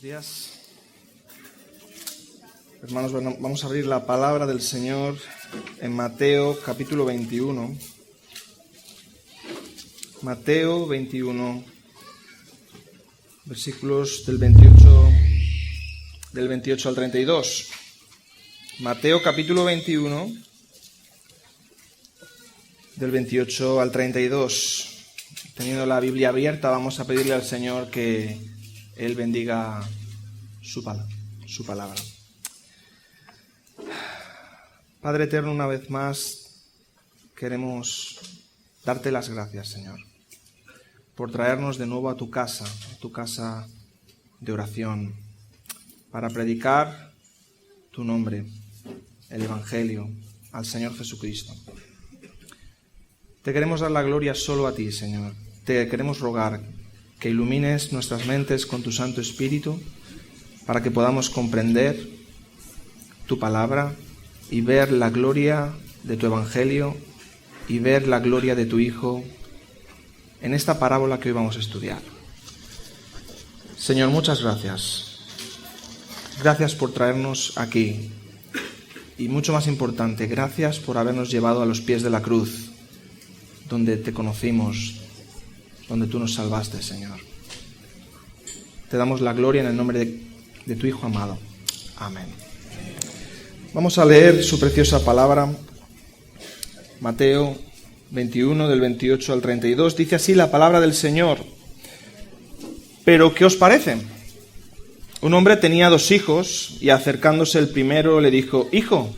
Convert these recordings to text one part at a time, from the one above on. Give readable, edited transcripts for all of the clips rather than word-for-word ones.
Buenos días. Hermanos, vamos a abrir la palabra del Señor en Mateo capítulo 21. Mateo 21, versículos del 28 al 32. Mateo capítulo 21, del 28 al 32. Teniendo la Biblia abierta, vamos a pedirle al Señor que Él bendiga su palabra. Padre eterno, una vez más queremos darte las gracias, Señor, por traernos de nuevo a tu casa de oración, para predicar tu nombre, el Evangelio, al Señor Jesucristo. Te queremos dar la gloria solo a ti, Señor. Te queremos rogar que ilumines nuestras mentes con tu Santo Espíritu para que podamos comprender tu palabra y ver la gloria de tu Evangelio y ver la gloria de tu Hijo en esta parábola que hoy vamos a estudiar. Señor, muchas gracias. Gracias por traernos aquí. Y mucho más importante, gracias por habernos llevado a los pies de la cruz, donde te conocimos, donde tú nos salvaste, Señor. Te damos la gloria en el nombre de tu Hijo amado. Amén. Vamos a leer su preciosa palabra. Mateo 21, del 28 al 32. Dice así la palabra del Señor. ¿Pero qué os parece? Un hombre tenía 2 hijos y acercándose el primero le dijo: Hijo,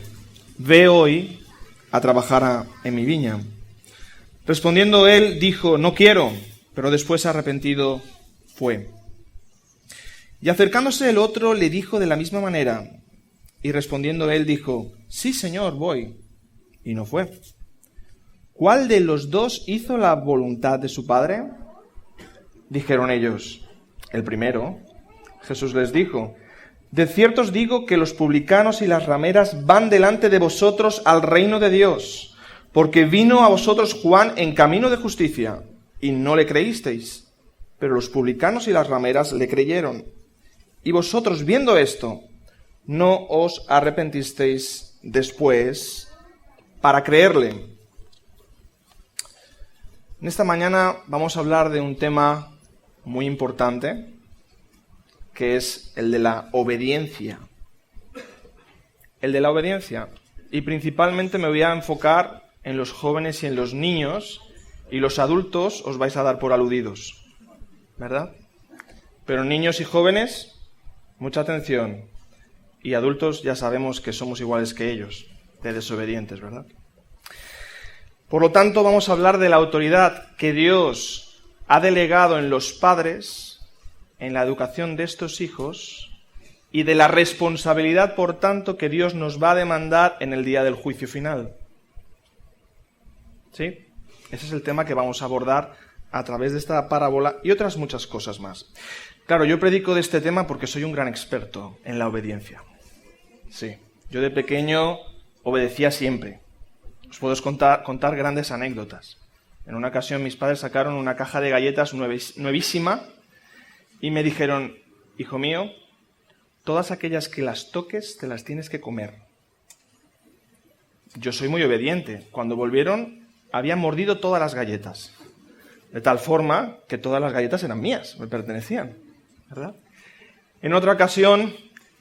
ve hoy a trabajar en mi viña. Respondiendo él, dijo: No quiero, pero después arrepentido fue. Y acercándose el otro le dijo de la misma manera, y respondiendo él dijo: Sí, Señor, voy. Y no fue. ¿Cuál de los 2 hizo la voluntad de su padre? Dijeron ellos: El primero. Jesús les dijo: De cierto os digo que los publicanos y las rameras van delante de vosotros al reino de Dios. Porque vino a vosotros Juan en camino de justicia, y no le creísteis, pero los publicanos y las rameras le creyeron. Y vosotros, viendo esto, no os arrepentisteis después para creerle. En esta mañana vamos a hablar de un tema muy importante, que es el de la obediencia. El de la obediencia. Y principalmente me voy a enfocar en los jóvenes y en los niños, y los adultos os vais a dar por aludidos, ¿verdad? Pero niños y jóvenes, mucha atención, y adultos ya sabemos que somos iguales que ellos, de desobedientes, ¿verdad? Por lo tanto, vamos a hablar de la autoridad que Dios ha delegado en los padres, en la educación de estos hijos, y de la responsabilidad, por tanto, que Dios nos va a demandar en el día del juicio final. ¿Sí? Ese es el tema que vamos a abordar a través de esta parábola y otras muchas cosas más. Claro, yo predico de este tema porque soy un gran experto en la obediencia. Sí, yo de pequeño obedecía siempre. Os puedo contar grandes anécdotas. En una ocasión mis padres sacaron una caja de galletas nuevísima y me dijeron: Hijo mío, todas aquellas que las toques te las tienes que comer. Yo soy muy obediente. Cuando volvieron, había mordido todas las galletas, de tal forma que todas las galletas eran mías, me pertenecían, ¿verdad? En otra ocasión,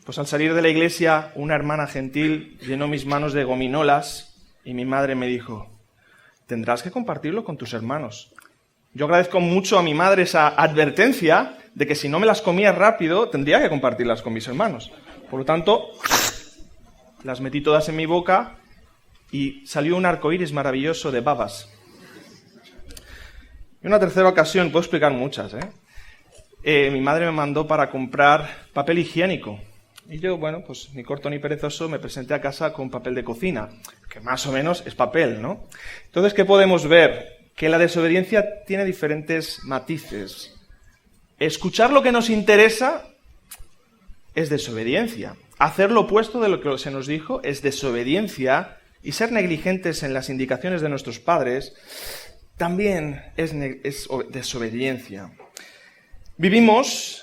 pues al salir de la iglesia, una hermana gentil llenó mis manos de gominolas y mi madre me dijo: tendrás que compartirlo con tus hermanos. Yo agradezco mucho a mi madre esa advertencia de que si no me las comía rápido, tendría que compartirlas con mis hermanos. Por lo tanto, las metí todas en mi boca y salió un arcoíris maravilloso de babas. En una tercera ocasión, puedo explicar muchas, mi madre me mandó para comprar papel higiénico. Y yo, bueno, pues ni corto ni perezoso, me presenté a casa con papel de cocina, que más o menos es papel, ¿no? Entonces, ¿qué podemos ver? Que la desobediencia tiene diferentes matices. Escuchar lo que nos interesa es desobediencia. Hacer lo opuesto de lo que se nos dijo es desobediencia. Y ser negligentes en las indicaciones de nuestros padres también es desobediencia. Vivimos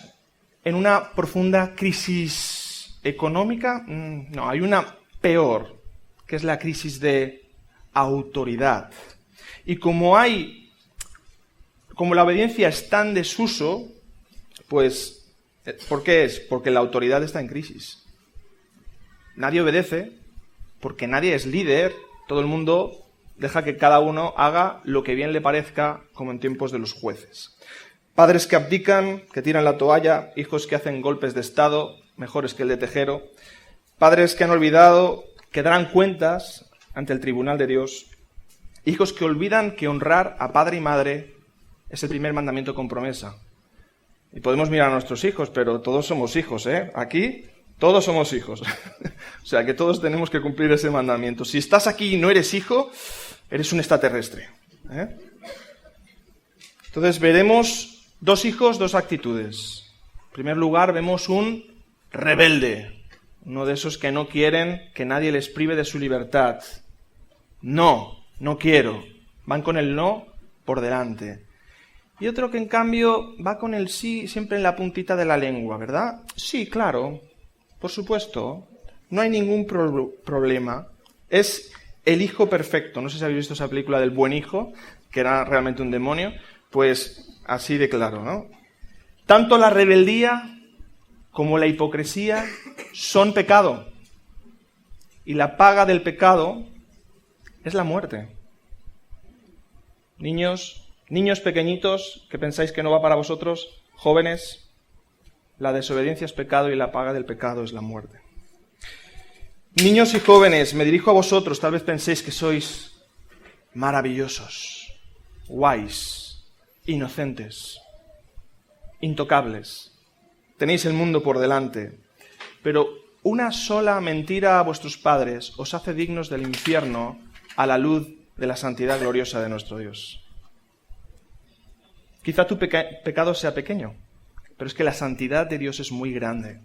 en una profunda crisis económica. No, hay una peor, que es la crisis de autoridad. Y como la obediencia está en desuso, pues, ¿por qué es? Porque la autoridad está en crisis. Nadie obedece, porque nadie es líder, todo el mundo deja que cada uno haga lo que bien le parezca, como en tiempos de los jueces. Padres que abdican, que tiran la toalla, hijos que hacen golpes de estado, mejores que el de Tejero, padres que han olvidado que darán cuentas ante el tribunal de Dios, hijos que olvidan que honrar a padre y madre es el primer mandamiento con promesa. Y podemos mirar a nuestros hijos, pero todos somos hijos, ¿eh? Aquí todos somos hijos. O sea, que todos tenemos que cumplir ese mandamiento. Si estás aquí y no eres hijo, eres un extraterrestre, ¿eh? Entonces veremos dos hijos, dos actitudes. En primer lugar, vemos un rebelde, uno de esos que no quieren que nadie les prive de su libertad. No quiero. Van con el no por delante. Y otro que en cambio va con el sí siempre en la puntita de la lengua, ¿verdad? Sí, claro, por supuesto, no hay ningún problema. Es el hijo perfecto. No sé si habéis visto esa película del buen hijo, que era realmente un demonio. Pues así de claro, ¿no? Tanto la rebeldía como la hipocresía son pecado. Y la paga del pecado es la muerte. Niños pequeñitos que pensáis que no va para vosotros, jóvenes, la desobediencia es pecado y la paga del pecado es la muerte. Niños y jóvenes, me dirijo a vosotros, tal vez penséis que sois maravillosos, guays, inocentes, intocables. Tenéis el mundo por delante, pero una sola mentira a vuestros padres os hace dignos del infierno a la luz de la santidad gloriosa de nuestro Dios. Quizá tu pecado sea pequeño, pero es que la santidad de Dios es muy grande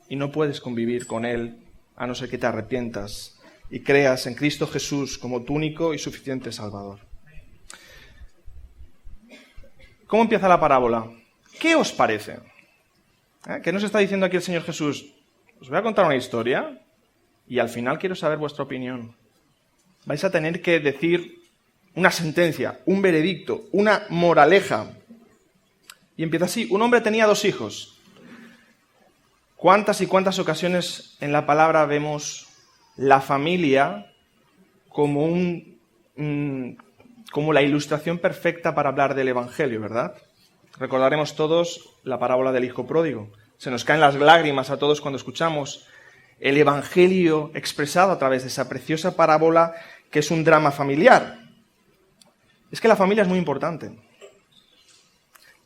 y no puedes convivir con Él a no ser que te arrepientas y creas en Cristo Jesús como tu único y suficiente Salvador. ¿Cómo empieza la parábola? ¿Qué os parece? ¿Qué nos está diciendo aquí el Señor Jesús? Os voy a contar una historia y al final quiero saber vuestra opinión. Vais a tener que decir una sentencia, un veredicto, una moraleja. Y empieza así. Un hombre tenía 2 hijos. ¿Cuántas y cuántas ocasiones en la palabra vemos la familia como como la ilustración perfecta para hablar del Evangelio, ¿verdad? Recordaremos todos la parábola del hijo pródigo. Se nos caen las lágrimas a todos cuando escuchamos el Evangelio expresado a través de esa preciosa parábola que es un drama familiar. Es que la familia es muy importante.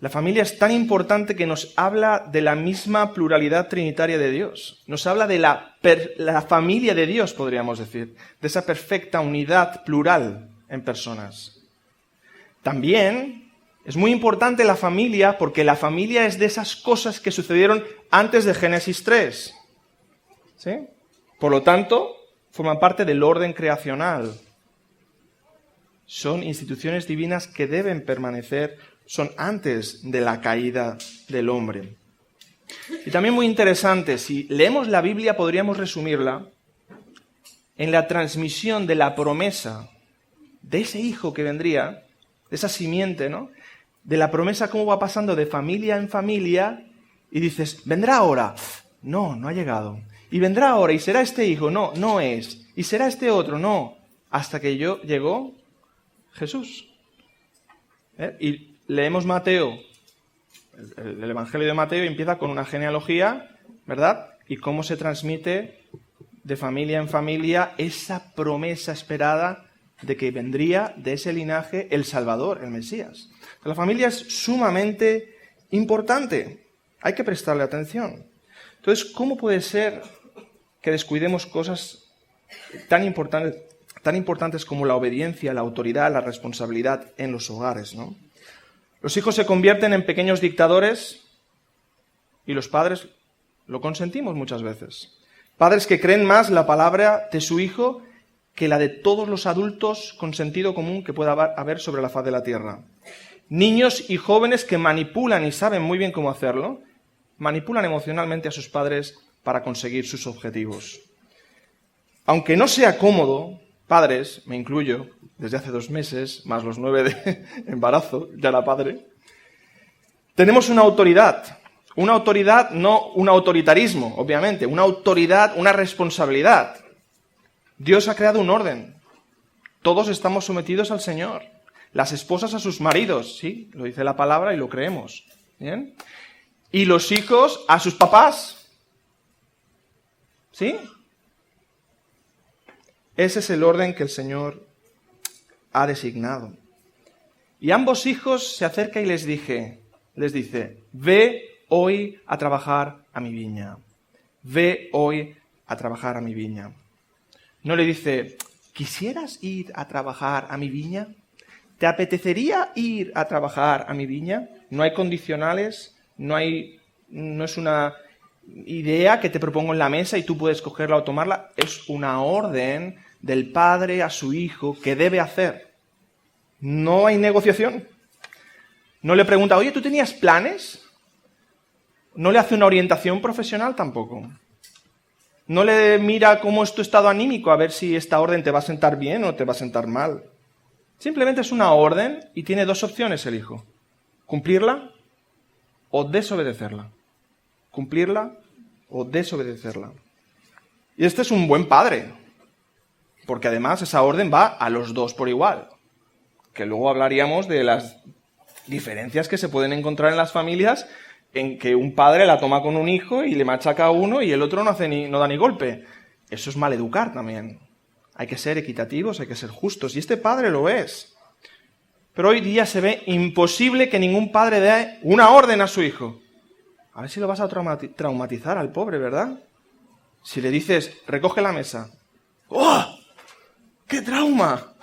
La familia es tan importante que nos habla de la misma pluralidad trinitaria de Dios. Nos habla de la familia de Dios, podríamos decir, de esa perfecta unidad plural en personas. También es muy importante la familia porque la familia es de esas cosas que sucedieron antes de Génesis 3. ¿Sí? Por lo tanto, forman parte del orden creacional. Son instituciones divinas que deben permanecer, son antes de la caída del hombre. Y también muy interesante, si leemos la Biblia podríamos resumirla en la transmisión de la promesa de ese hijo que vendría, de esa simiente, ¿no? De la promesa, cómo va pasando de familia en familia y dices, ¿vendrá ahora? No, no ha llegado. Y vendrá ahora y será este hijo, no, no es. Y será este otro, no. Hasta que llegó Jesús. Y leemos Mateo, el Evangelio de Mateo, y empieza con una genealogía, ¿verdad? Y cómo se transmite de familia en familia esa promesa esperada de que vendría de ese linaje el Salvador, el Mesías. La familia es sumamente importante. Hay que prestarle atención. Entonces, ¿cómo puede ser que descuidemos cosas tan importantes como la obediencia, la autoridad, la responsabilidad en los hogares, ¿no? Los hijos se convierten en pequeños dictadores y los padres lo consentimos muchas veces. Padres que creen más la palabra de su hijo que la de todos los adultos con sentido común que pueda haber sobre la faz de la tierra. Niños y jóvenes que manipulan y saben muy bien cómo hacerlo, manipulan emocionalmente a sus padres para conseguir sus objetivos. Aunque no sea cómodo, padres, me incluyo, desde hace 2 meses, más los 9 de embarazo, ya era padre, tenemos una autoridad, no un autoritarismo, obviamente, una autoridad, una responsabilidad. Dios ha creado un orden. Todos estamos sometidos al Señor. Las esposas a sus maridos, sí, lo dice la palabra y lo creemos. ¿Bien? Y los hijos a sus papás. ¿Sí? Ese es el orden que el Señor ha designado. Y ambos hijos se acerca y les dice, ve hoy a trabajar a mi viña. Ve hoy a trabajar a mi viña. No le dice, ¿quisieras ir a trabajar a mi viña? ¿Te apetecería ir a trabajar a mi viña? No hay condicionales, no es una idea que te propongo en la mesa y tú puedes cogerla o tomarla. Es una orden del padre a su hijo que debe hacer. No hay negociación. No le pregunta, oye, ¿tú tenías planes? No le hace una orientación profesional tampoco. No le mira cómo es tu estado anímico a ver si esta orden te va a sentar bien o te va a sentar mal. Simplemente es una orden y tiene 2 opciones el hijo. Cumplirla o desobedecerla. Cumplirla o desobedecerla. Y este es un buen padre, porque además esa orden va a los 2 por igual. Que luego hablaríamos de las diferencias que se pueden encontrar en las familias en que un padre la toma con un hijo y le machaca a uno y el otro no da ni golpe. Eso es maleducar también. Hay que ser equitativos, hay que ser justos. Y este padre lo es. Pero hoy día se ve imposible que ningún padre dé una orden a su hijo. A ver si lo vas a traumatizar al pobre, ¿verdad? Si le dices, recoge la mesa. ¡Oh! ¡Qué trauma!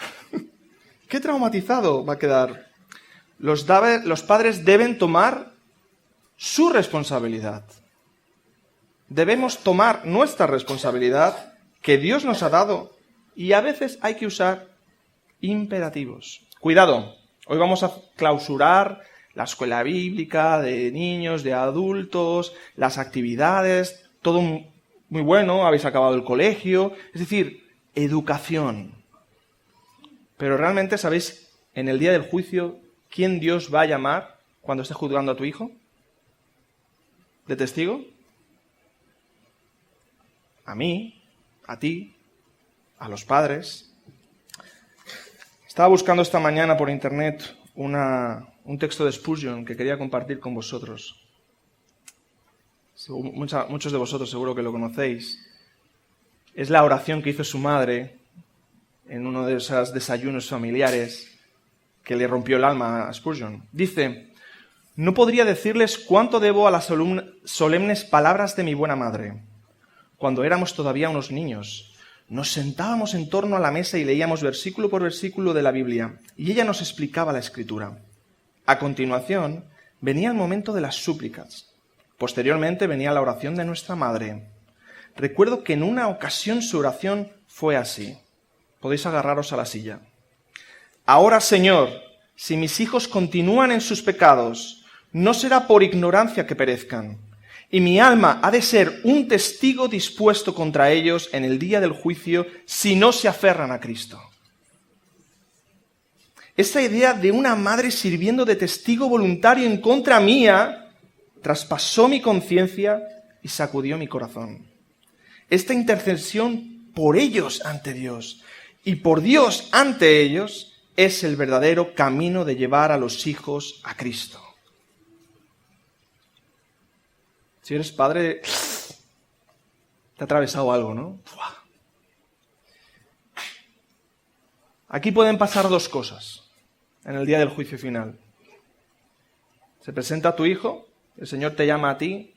¡Qué traumatizado va a quedar! Los padres deben tomar su responsabilidad. Debemos tomar nuestra responsabilidad que Dios nos ha dado y a veces hay que usar imperativos. Cuidado, hoy vamos a clausurar la escuela bíblica de niños, de adultos, las actividades, todo muy bueno, habéis acabado el colegio, es decir, educación. Pero realmente, ¿sabéis en el día del juicio quién Dios va a llamar cuando esté juzgando a tu hijo? ¿De testigo? A mí, a ti, a los padres. Estaba buscando esta mañana por internet un texto de Spurgeon que quería compartir con vosotros. Muchos de vosotros seguro que lo conocéis. Es la oración que hizo su madre en uno de esos desayunos familiares que le rompió el alma a Spurgeon. Dice, no podría decirles cuánto debo a las solemnes palabras de mi buena madre. Cuando éramos todavía unos niños, nos sentábamos en torno a la mesa y leíamos versículo por versículo de la Biblia, y ella nos explicaba la Escritura. A continuación, venía el momento de las súplicas. Posteriormente venía la oración de nuestra madre. Recuerdo que en una ocasión su oración fue así. Podéis agarraros a la silla. Ahora, Señor, si mis hijos continúan en sus pecados, no será por ignorancia que perezcan, y mi alma ha de ser un testigo dispuesto contra ellos en el día del juicio si no se aferran a Cristo. Esa idea de una madre sirviendo de testigo voluntario en contra mía traspasó mi conciencia y sacudió mi corazón. Esta intercesión por ellos ante Dios y por Dios ante ellos es el verdadero camino de llevar a los hijos a Cristo. Si eres padre, te ha atravesado algo, ¿no? Aquí pueden pasar 2 cosas en el día del juicio final. Se presenta tu hijo, el Señor te llama a ti,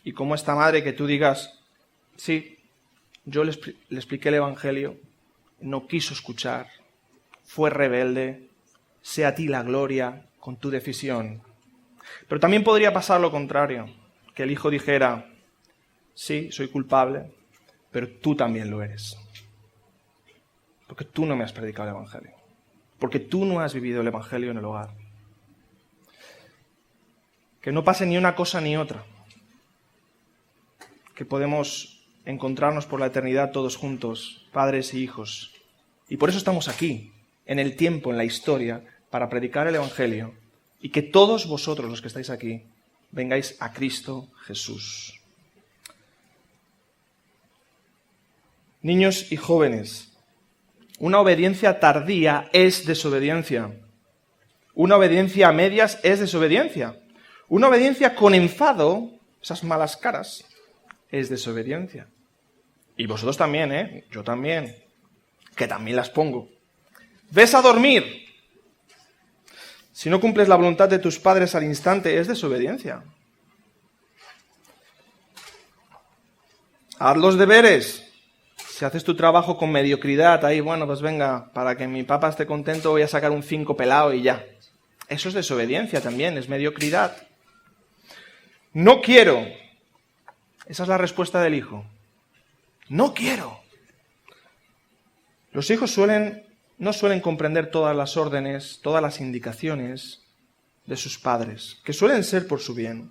y como esta madre que tú digas, sí, yo le expliqué el Evangelio, no quiso escuchar, fue rebelde, sea a ti la gloria con tu decisión. Pero también podría pasar lo contrario, que el hijo dijera, sí, soy culpable, pero tú también lo eres. Porque tú no me has predicado el Evangelio. Porque tú no has vivido el Evangelio en el hogar. Que no pase ni una cosa ni otra. que podemos encontrarnos por la eternidad todos juntos, padres y hijos. Y por eso estamos aquí, en el tiempo, en la historia, para predicar el Evangelio y que todos vosotros, los que estáis aquí, vengáis a Cristo Jesús. Niños y jóvenes, una obediencia tardía es desobediencia. Una obediencia a medias es desobediencia. Una obediencia con enfado, esas malas caras, es desobediencia. Y vosotros también, ¿eh? Yo también, que también las pongo. Ves a dormir. Si no cumples la voluntad de tus padres al instante, es desobediencia. Haz los deberes. Si haces tu trabajo con mediocridad, ahí, bueno, pues venga, para que mi papá esté contento voy a sacar un 5 pelado y ya. Eso es desobediencia también, es mediocridad. No quiero. Esa es la respuesta del hijo. No quiero. Los hijos no suelen comprender todas las órdenes, todas las indicaciones de sus padres, que suelen ser por su bien.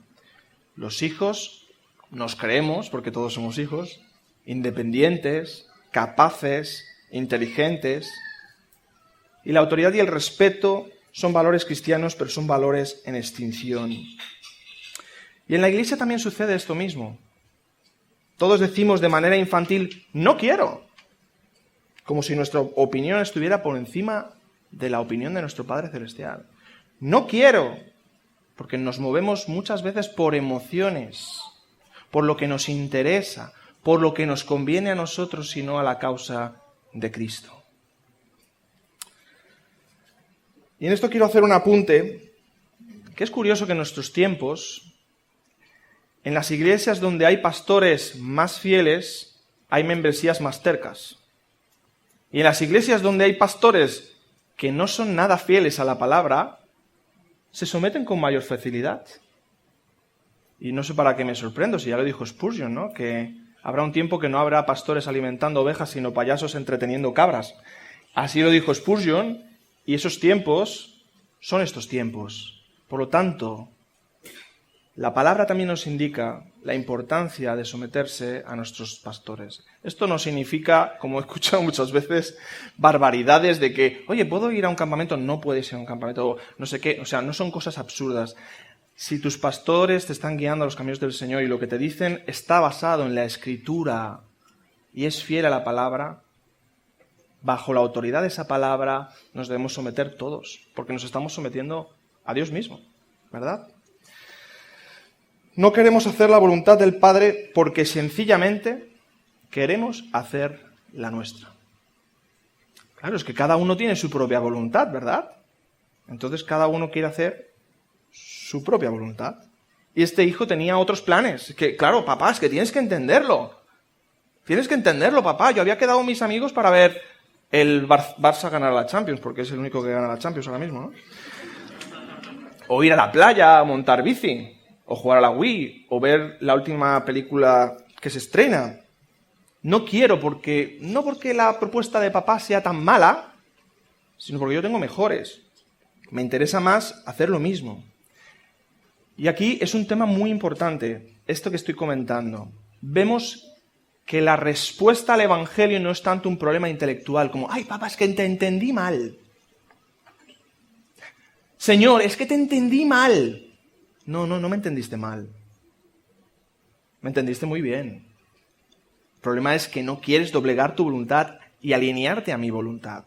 Los hijos nos creemos, porque todos somos hijos, independientes, capaces, inteligentes. Y la autoridad y el respeto son valores cristianos, pero son valores en extinción. Y en la iglesia también sucede esto mismo. Todos decimos de manera infantil, no quiero, como si nuestra opinión estuviera por encima de la opinión de nuestro Padre Celestial. No quiero, porque nos movemos muchas veces por emociones, por lo que nos interesa, por lo que nos conviene a nosotros y no a la causa de Cristo. Y en esto quiero hacer un apunte, que es curioso que en nuestros tiempos, en las iglesias donde hay pastores más fieles, hay membresías más tercas. Y en las iglesias donde hay pastores que no son nada fieles a la palabra, se someten con mayor facilidad. Y no sé para qué me sorprendo, si ya lo dijo Spurgeon, ¿no? Que habrá un tiempo que no habrá pastores alimentando ovejas, sino payasos entreteniendo cabras. Así lo dijo Spurgeon, y esos tiempos son estos tiempos. Por lo tanto, la palabra también nos indica la importancia de someterse a nuestros pastores. Esto no significa, como he escuchado muchas veces, barbaridades de que, oye, ¿puedo ir a un campamento? No puedes ir a un campamento, no sé qué. O sea, no son cosas absurdas. Si tus pastores te están guiando a los caminos del Señor y lo que te dicen está basado en la Escritura y es fiel a la palabra, bajo la autoridad de esa palabra nos debemos someter todos, porque nos estamos sometiendo a Dios mismo, ¿verdad? No queremos hacer la voluntad del Padre porque sencillamente queremos hacer la nuestra. Claro, es que cada uno tiene su propia voluntad, ¿verdad? Entonces cada uno quiere hacer su propia voluntad. Y este hijo tenía otros planes. Que, claro, papá, es que tienes que entenderlo. Tienes que entenderlo, papá. Yo había quedado con mis amigos para ver el Barça ganar la Champions, porque es el único que gana la Champions ahora mismo, ¿no? O ir a la playa a montar bici, o jugar a la Wii, o ver la última película que se estrena. No quiero no porque la propuesta de papá sea tan mala, sino porque yo tengo mejores. Me interesa más hacer lo mismo. Y aquí es un tema muy importante, esto que estoy comentando. Vemos que la respuesta al Evangelio no es tanto un problema intelectual como, ay, papá, es que te entendí mal. Señor, es que te entendí mal. No me entendiste mal. Me entendiste muy bien. El problema es que no quieres doblegar tu voluntad y alinearte a mi voluntad.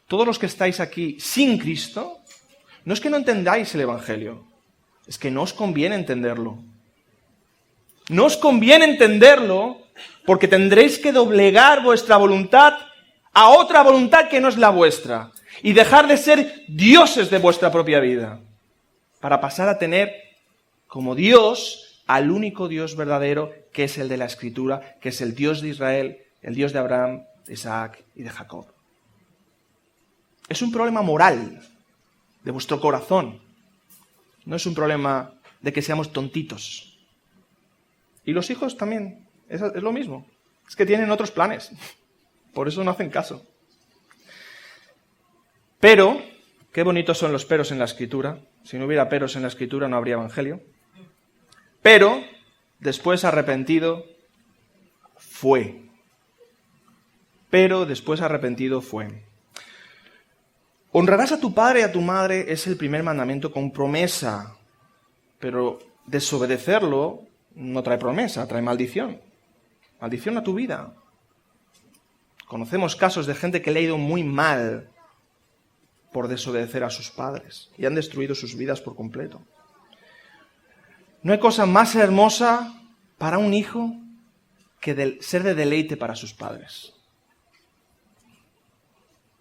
Todos los que estáis aquí sin Cristo, no es que no entendáis el Evangelio, es que no os conviene entenderlo. No os conviene entenderlo porque tendréis que doblegar vuestra voluntad a otra voluntad que no es la vuestra y dejar de ser dioses de vuestra propia vida para pasar a tener como Dios al único Dios verdadero que es el de la Escritura, que es el Dios de Israel, el Dios de Abraham, de Isaac y de Jacob. Es un problema moral de vuestro corazón. No es un problema de que seamos tontitos. Y los hijos también, es lo mismo. Es que tienen otros planes. Por eso no hacen caso. Pero, qué bonitos son los peros en la Escritura. Si no hubiera peros en la Escritura no habría Evangelio. Pero, después arrepentido, fue. Pero después arrepentido fue. Honrarás a tu padre y a tu madre es el primer mandamiento con promesa, pero desobedecerlo no trae promesa, trae maldición. Maldición a tu vida. Conocemos casos de gente que le ha ido muy mal por desobedecer a sus padres y han destruido sus vidas por completo. No hay cosa más hermosa para un hijo que ser de deleite para sus padres.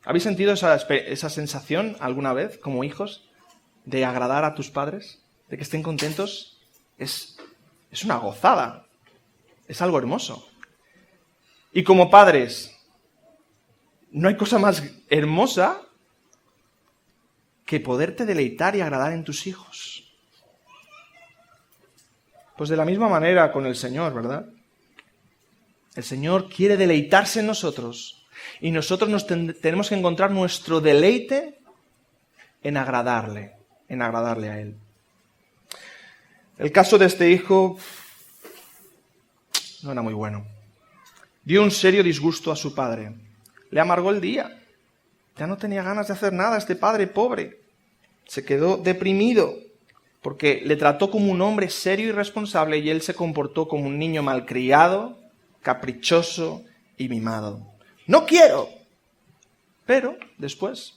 ¿Habéis sentido esa sensación alguna vez como hijos de agradar a tus padres? ¿De que estén contentos? Es una gozada. Es algo hermoso. Y como padres, no hay cosa más hermosa que poderte deleitar y agradar en tus hijos. Pues de la misma manera con el Señor, ¿verdad? El Señor quiere deleitarse en nosotros y nosotros tenemos que encontrar nuestro deleite en agradarle a Él. El caso de este hijo no era muy bueno. Dio un serio disgusto a su padre. Le amargó el día. Ya no tenía ganas de hacer nada este padre pobre. Se quedó deprimido porque le trató como un hombre serio y responsable y él se comportó como un niño malcriado, caprichoso y mimado. ¡No quiero! Pero después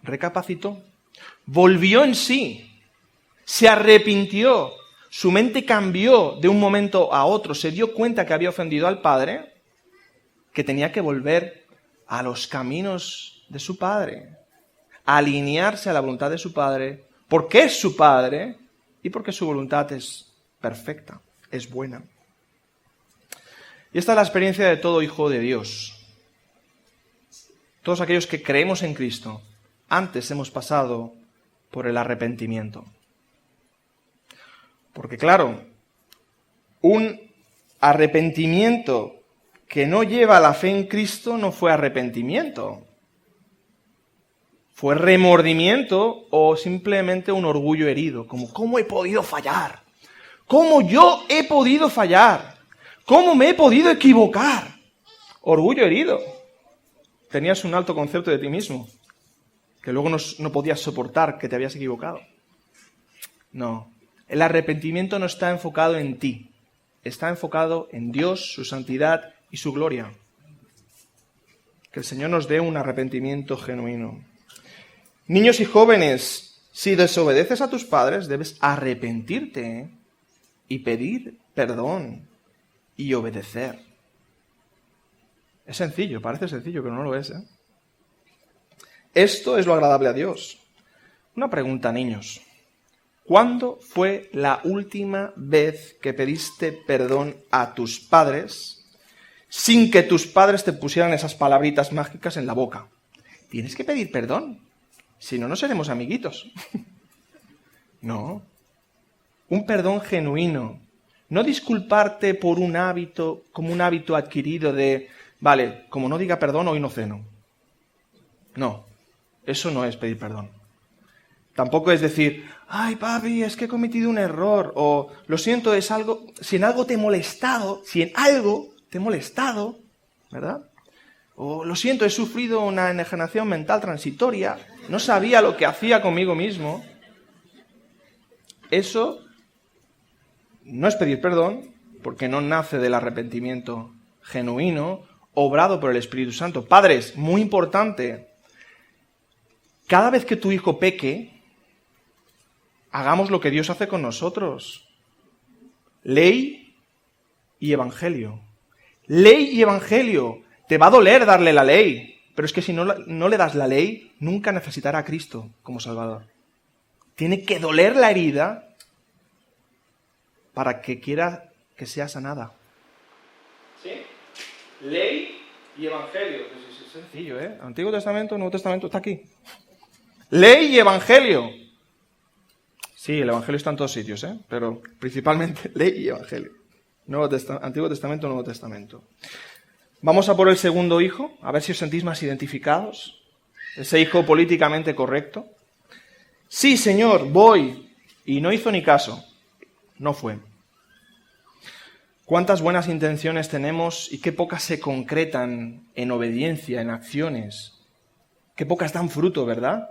recapacitó, volvió en sí, se arrepintió, su mente cambió de un momento a otro, se dio cuenta que había ofendido al padre, que tenía que volver a los caminos de su padre, a alinearse a la voluntad de su padre, porque es su padre y porque su voluntad es perfecta, es buena. Y esta es la experiencia de todo hijo de Dios. Todos aquellos que creemos en Cristo, antes hemos pasado por el arrepentimiento. Porque claro, un arrepentimiento que no lleva a la fe en Cristo no fue arrepentimiento. Fue remordimiento o simplemente un orgullo herido, como ¿cómo he podido fallar? ¿Cómo yo he podido fallar? ¿Cómo me he podido equivocar? Orgullo herido. Tenías un alto concepto de ti mismo, que luego no podías soportar que te habías equivocado. No, el arrepentimiento no está enfocado en ti, está enfocado en Dios, su santidad y su gloria. Que el Señor nos dé un arrepentimiento genuino. Niños y jóvenes, si desobedeces a tus padres, debes arrepentirte y pedir perdón y obedecer. Es sencillo, parece sencillo, pero no lo es, ¿eh? Esto es lo agradable a Dios. Una pregunta, niños. ¿Cuándo fue la última vez que pediste perdón a tus padres sin que tus padres te pusieran esas palabritas mágicas en la boca? Tienes que pedir perdón, si no, no seremos amiguitos. No. Un perdón genuino. No disculparte por un hábito, como un hábito adquirido de, vale, como no diga perdón, hoy no ceno. No, eso no es pedir perdón. Tampoco es decir, ay papi, es que he cometido un error, o lo siento, es algo, si en algo te he molestado, ¿verdad? O lo siento, he sufrido una enajenación mental transitoria, no sabía lo que hacía conmigo mismo. Eso no es pedir perdón, porque no nace del arrepentimiento genuino, obrado por el Espíritu Santo. Padres, muy importante, cada vez que tu hijo peque, hagamos lo que Dios hace con nosotros. Ley y evangelio. Ley y evangelio. Te va a doler darle la ley, pero es que si no le das la ley, nunca necesitará a Cristo como Salvador. Tiene que doler la herida para que quiera que sea sanada. ¿Sí? Ley y evangelio. Es sencillo, ¿eh? Antiguo Testamento, Nuevo Testamento, está aquí. Ley y evangelio. Sí, el evangelio está en todos sitios, ¿eh? Pero principalmente ley y evangelio. Antiguo Testamento, Nuevo Testamento. Vamos a por el segundo hijo, a ver si os sentís más identificados. Ese hijo políticamente correcto. Sí, Señor, voy. Y no hizo ni caso. No fue. Cuántas buenas intenciones tenemos y qué pocas se concretan en obediencia, en acciones. Qué pocas dan fruto, ¿verdad?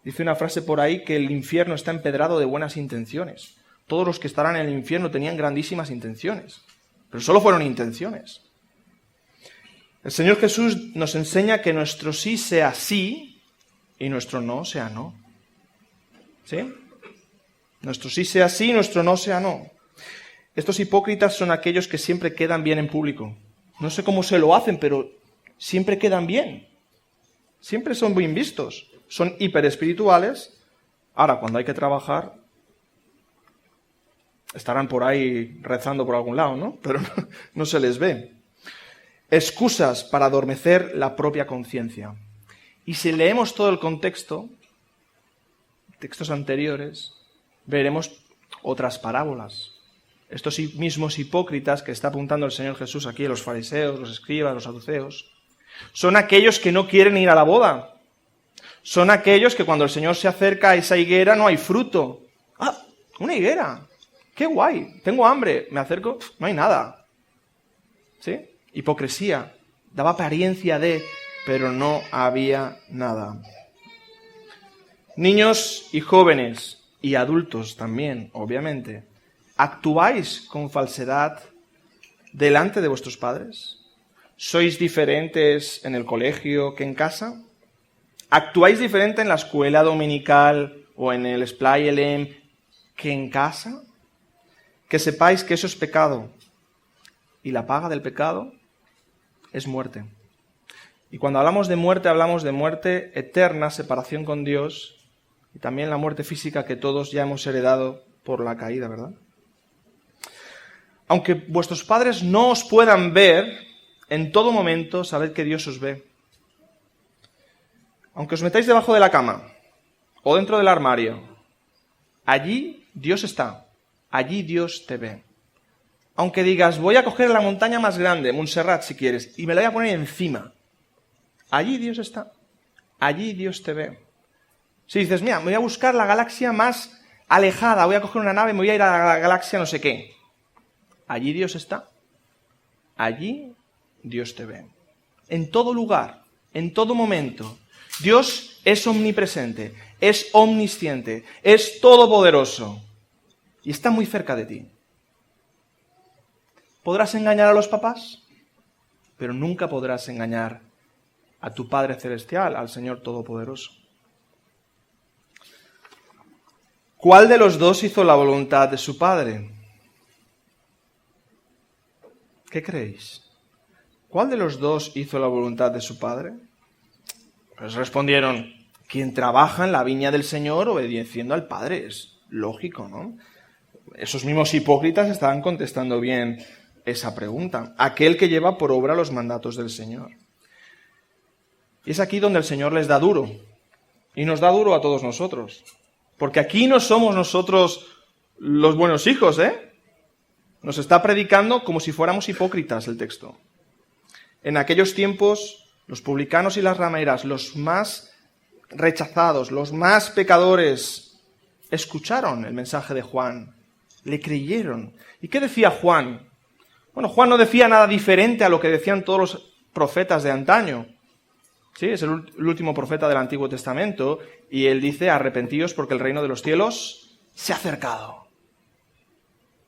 Dice una frase por ahí que el infierno está empedrado de buenas intenciones. Todos los que estarán en el infierno tenían grandísimas intenciones, pero solo fueron intenciones. El Señor Jesús nos enseña que nuestro sí sea sí y nuestro no sea no. ¿Sí? Nuestro sí sea sí y nuestro no sea no. Estos hipócritas son aquellos que siempre quedan bien en público. No sé cómo se lo hacen, pero siempre quedan bien. Siempre son bien vistos. Son hiperespirituales. Ahora, cuando hay que trabajar, estarán por ahí rezando por algún lado, ¿no? Pero no se les ve. Excusas para adormecer la propia conciencia. Y si leemos todo el contexto, textos anteriores, veremos otras parábolas. Estos mismos hipócritas que está apuntando el Señor Jesús aquí, los fariseos, los escribas, los saduceos, son aquellos que no quieren ir a la boda. Son aquellos que cuando el Señor se acerca a esa higuera no hay fruto. ¡Ah! ¡Una higuera! ¡Qué guay! Tengo hambre, me acerco, no hay nada. ¿Sí? Hipocresía. Daba apariencia de, pero no había nada. Niños y jóvenes, y adultos también, obviamente, ¿actuáis con falsedad delante de vuestros padres? ¿Sois diferentes en el colegio que en casa? ¿Actuáis diferente en la escuela dominical o en el Splay Elem que en casa? Que sepáis que eso es pecado. Y la paga del pecado es muerte. Y cuando hablamos de muerte eterna, separación con Dios, y también la muerte física que todos ya hemos heredado por la caída, ¿verdad? Aunque vuestros padres no os puedan ver, en todo momento sabed que Dios os ve. Aunque os metáis debajo de la cama o dentro del armario, allí Dios está, allí Dios te ve. Aunque digas, voy a coger la montaña más grande, Montserrat si quieres, y me la voy a poner encima, allí Dios está, allí Dios te ve. Si dices, mira, me voy a buscar la galaxia más alejada, voy a coger una nave y me voy a ir a la galaxia no sé qué, allí Dios está, allí Dios te ve. En todo lugar, en todo momento, Dios es omnipresente, es omnisciente, es todopoderoso y está muy cerca de ti. ¿Podrás engañar a los papás? Pero nunca podrás engañar a tu Padre Celestial, al Señor Todopoderoso. ¿Cuál de los dos hizo la voluntad de su Padre? ¿Qué creéis? ¿Cuál de los dos hizo la voluntad de su Padre? Pues respondieron, quien trabaja en la viña del Señor obedeciendo al Padre. Es lógico, ¿no? Esos mismos hipócritas estaban contestando bien esa pregunta. Aquel que lleva por obra los mandatos del Señor. Y es aquí donde el Señor les da duro. Y nos da duro a todos nosotros. Porque aquí no somos nosotros los buenos hijos, ¿eh? Nos está predicando como si fuéramos hipócritas el texto. En aquellos tiempos, los publicanos y las rameras, los más rechazados, los más pecadores, escucharon el mensaje de Juan, le creyeron. ¿Y qué decía Juan? Bueno, Juan no decía nada diferente a lo que decían todos los profetas de antaño. Sí, es el último profeta del Antiguo Testamento y él dice, arrepentíos porque el reino de los cielos se ha acercado.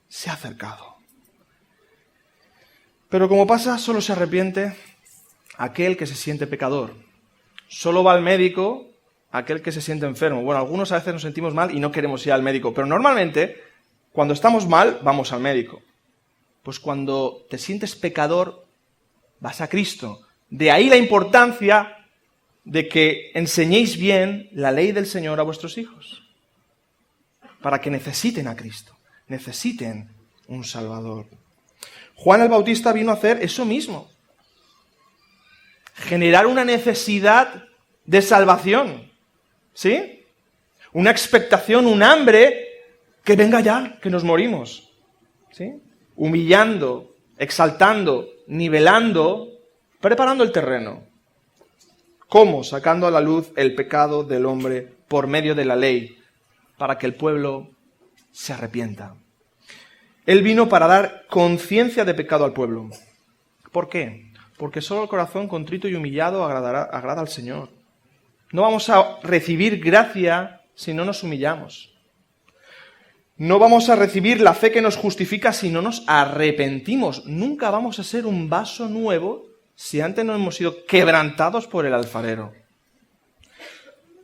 Se ha acercado. Pero como pasa, solo se arrepiente aquel que se siente pecador. Solo va al médico aquel que se siente enfermo. Bueno, algunos a veces nos sentimos mal y no queremos ir al médico, pero normalmente cuando estamos mal vamos al médico. Pues cuando te sientes pecador vas a Cristo. De ahí la importancia de que enseñéis bien la ley del Señor a vuestros hijos. Para que necesiten a Cristo, necesiten un Salvador. Juan el Bautista vino a hacer eso mismo. Generar una necesidad de salvación. ¿Sí? Una expectación, un hambre, que venga ya, que nos morimos. ¿Sí? Humillando, exaltando, nivelando, preparando el terreno. ¿Cómo? Sacando a la luz el pecado del hombre por medio de la ley, para que el pueblo se arrepienta. Él vino para dar conciencia de pecado al pueblo. ¿Por qué? Porque solo el corazón contrito y humillado agrada al Señor. No vamos a recibir gracia si no nos humillamos. No vamos a recibir la fe que nos justifica si no nos arrepentimos. Nunca vamos a ser un vaso nuevo si antes no hemos sido quebrantados por el alfarero.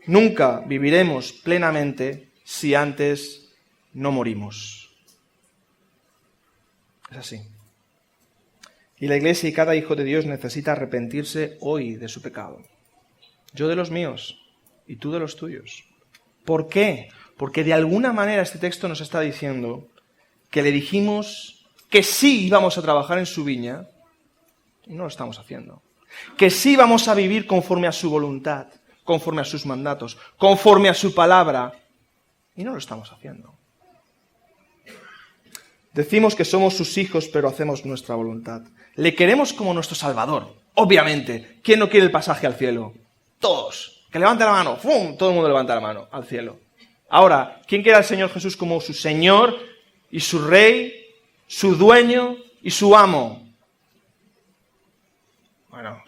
Nunca viviremos plenamente si antes no morimos. Es así. Y la Iglesia y cada hijo de Dios necesita arrepentirse hoy de su pecado. Yo de los míos y tú de los tuyos. ¿Por qué? Porque de alguna manera este texto nos está diciendo que le dijimos que sí íbamos a trabajar en su viña y no lo estamos haciendo. Que sí vamos a vivir conforme a su voluntad, conforme a sus mandatos, conforme a su palabra y no lo estamos haciendo. Decimos que somos sus hijos, pero hacemos nuestra voluntad. Le queremos como nuestro Salvador, obviamente. ¿Quién no quiere el pasaje al cielo? Todos. Que levante la mano. ¡Fum! Todo el mundo levanta la mano al cielo. Ahora, ¿quién quiere al Señor Jesús como su Señor y su Rey, su dueño y su amo? Bueno,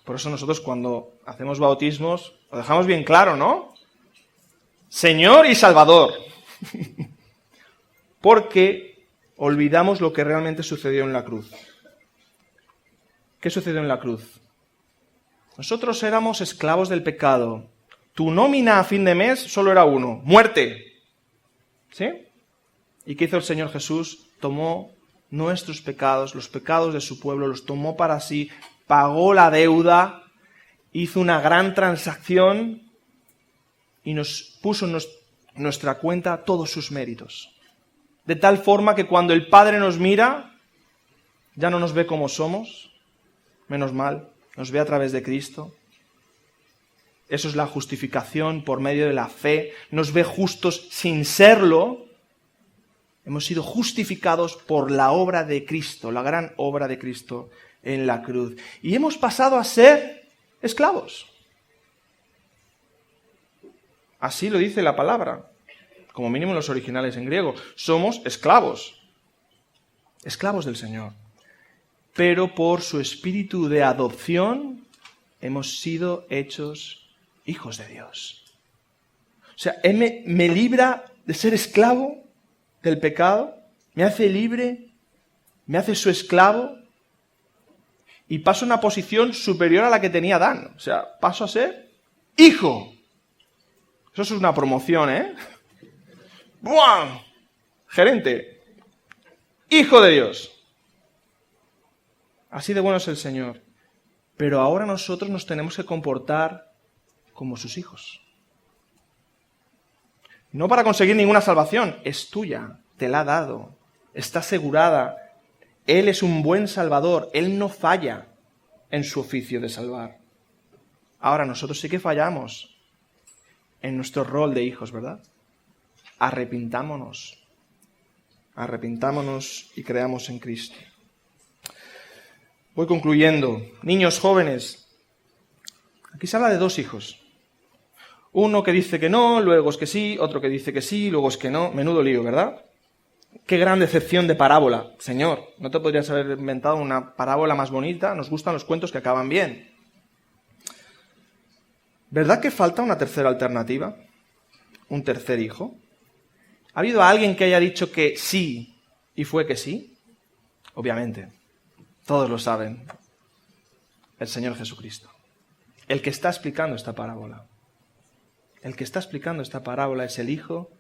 por eso nosotros cuando hacemos bautismos lo dejamos bien claro, ¿no? Señor y Salvador. Porque olvidamos lo que realmente sucedió en la cruz. ¿Qué sucedió en la cruz? Nosotros éramos esclavos del pecado. Tu nómina a fin de mes solo era uno, muerte. ¿Sí? ¿Y qué hizo el Señor Jesús? Tomó nuestros pecados, los pecados de su pueblo, los tomó para sí, pagó la deuda, hizo una gran transacción y nos puso en nuestra cuenta todos sus méritos. De tal forma que cuando el Padre nos mira, ya no nos ve como somos, menos mal, nos ve a través de Cristo. Eso es la justificación por medio de la fe. Nos ve justos sin serlo. Hemos sido justificados por la obra de Cristo, la gran obra de Cristo en la cruz. Y hemos pasado a ser esclavos. Así lo dice la palabra. Como mínimo en los originales en griego. Somos esclavos. Esclavos del Señor. Pero por su espíritu de adopción hemos sido hechos hijos de Dios. O sea, Él me libra de ser esclavo del pecado, me hace libre, me hace su esclavo y paso a una posición superior a la que tenía Adán. O sea, paso a ser hijo. Eso es una promoción, ¿eh? ¡Buah! Gerente. Hijo de Dios. Así de bueno es el Señor. Pero ahora nosotros nos tenemos que comportar como sus hijos. No para conseguir ninguna salvación, es tuya, te la ha dado, está asegurada. Él es un buen Salvador, Él no falla en su oficio de salvar. Ahora nosotros sí que fallamos en nuestro rol de hijos, ¿verdad? Arrepintámonos y creamos en Cristo. Voy concluyendo. Niños jóvenes, aquí se habla de dos hijos. Uno que dice que no, luego es que sí, otro que dice que sí, luego es que no. Menudo lío, ¿verdad? Qué gran decepción de parábola. Señor, ¿no te podrías haber inventado una parábola más bonita? Nos gustan los cuentos que acaban bien. ¿Verdad que falta una tercera alternativa? ¿Un tercer hijo? ¿Ha habido alguien que haya dicho que sí y fue que sí? Obviamente. Todos lo saben. El Señor Jesucristo. El que está explicando esta parábola. El que está explicando esta parábola es el Hijo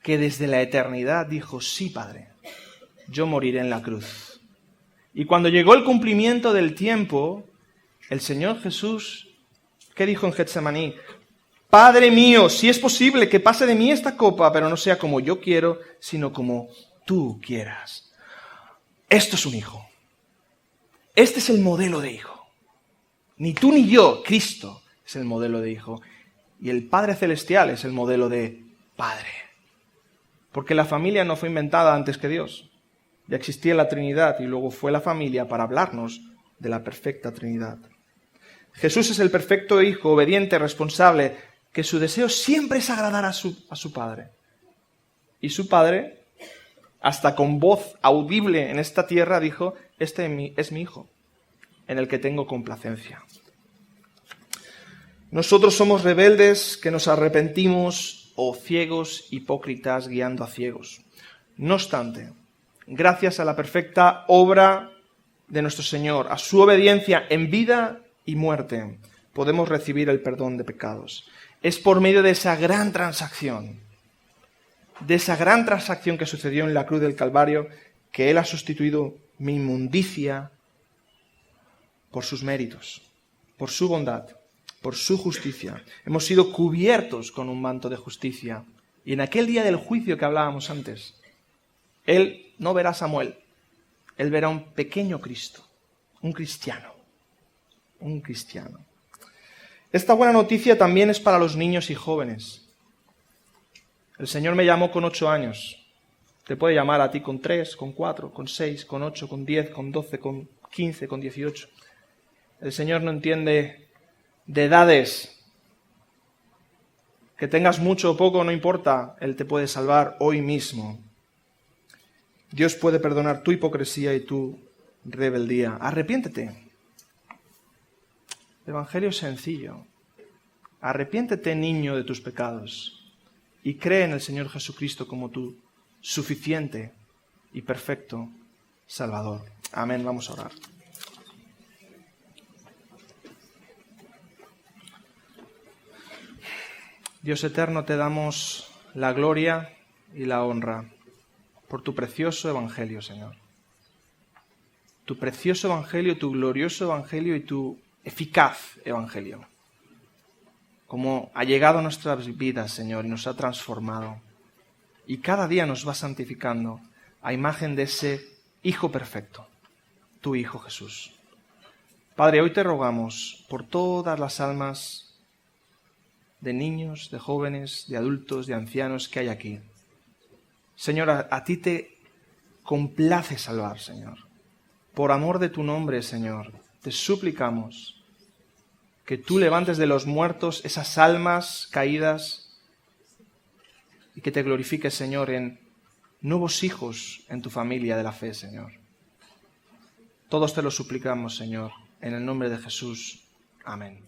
que desde la eternidad dijo, sí, Padre, yo moriré en la cruz. Y cuando llegó el cumplimiento del tiempo, el Señor Jesús, ¿qué dijo en Getsemaní? Padre mío, si es posible que pase de mí esta copa, pero no sea como yo quiero, sino como tú quieras. Esto es un hijo. Este es el modelo de hijo. Ni tú ni yo, Cristo es el modelo de hijo. Y el Padre Celestial es el modelo de Padre. Porque la familia no fue inventada antes que Dios. Ya existía la Trinidad y luego fue la familia para hablarnos de la perfecta Trinidad. Jesús es el perfecto hijo, obediente, responsable, que su deseo siempre es agradar a su Padre. Y su Padre hasta con voz audible en esta tierra dijo: este es mi Hijo, en el que tengo complacencia. Nosotros somos rebeldes que nos arrepentimos, o ciegos hipócritas guiando a ciegos. No obstante, gracias a la perfecta obra de nuestro Señor, a su obediencia en vida y muerte, podemos recibir el perdón de pecados. Es por medio de esa gran transacción que sucedió en la cruz del Calvario, que Él ha sustituido mi inmundicia por sus méritos, por su bondad, por su justicia. Hemos sido cubiertos con un manto de justicia. Y en aquel día del juicio que hablábamos antes, Él no verá a Samuel, Él verá un pequeño Cristo, un cristiano. Esta buena noticia también es para los niños y jóvenes. El Señor me llamó con 8 años. Te puede llamar a ti con 3, con 4, con 6, con 8, con 10, con 12, con 15, con 18. El Señor no entiende de edades. Que tengas mucho o poco, no importa. Él te puede salvar hoy mismo. Dios puede perdonar tu hipocresía y tu rebeldía. Arrepiéntete. El Evangelio es sencillo. Arrepiéntete, niño, de tus pecados. Y cree en el Señor Jesucristo como tu suficiente y perfecto Salvador. Amén. Vamos a orar. Dios eterno, te damos la gloria y la honra por tu precioso Evangelio, Señor. Tu precioso Evangelio, tu glorioso Evangelio y tu eficaz Evangelio. Como ha llegado a nuestras vidas, Señor, y nos ha transformado. Y cada día nos va santificando a imagen de ese Hijo perfecto, tu Hijo Jesús. Padre, hoy te rogamos por todas las almas de niños, de jóvenes, de adultos, de ancianos que hay aquí. Señor, a ti te complace salvar, Señor. Por amor de tu nombre, Señor, te suplicamos que tú levantes de los muertos esas almas caídas y que te glorifiques, Señor, en nuevos hijos en tu familia de la fe, Señor. Todos te lo suplicamos, Señor, en el nombre de Jesús. Amén.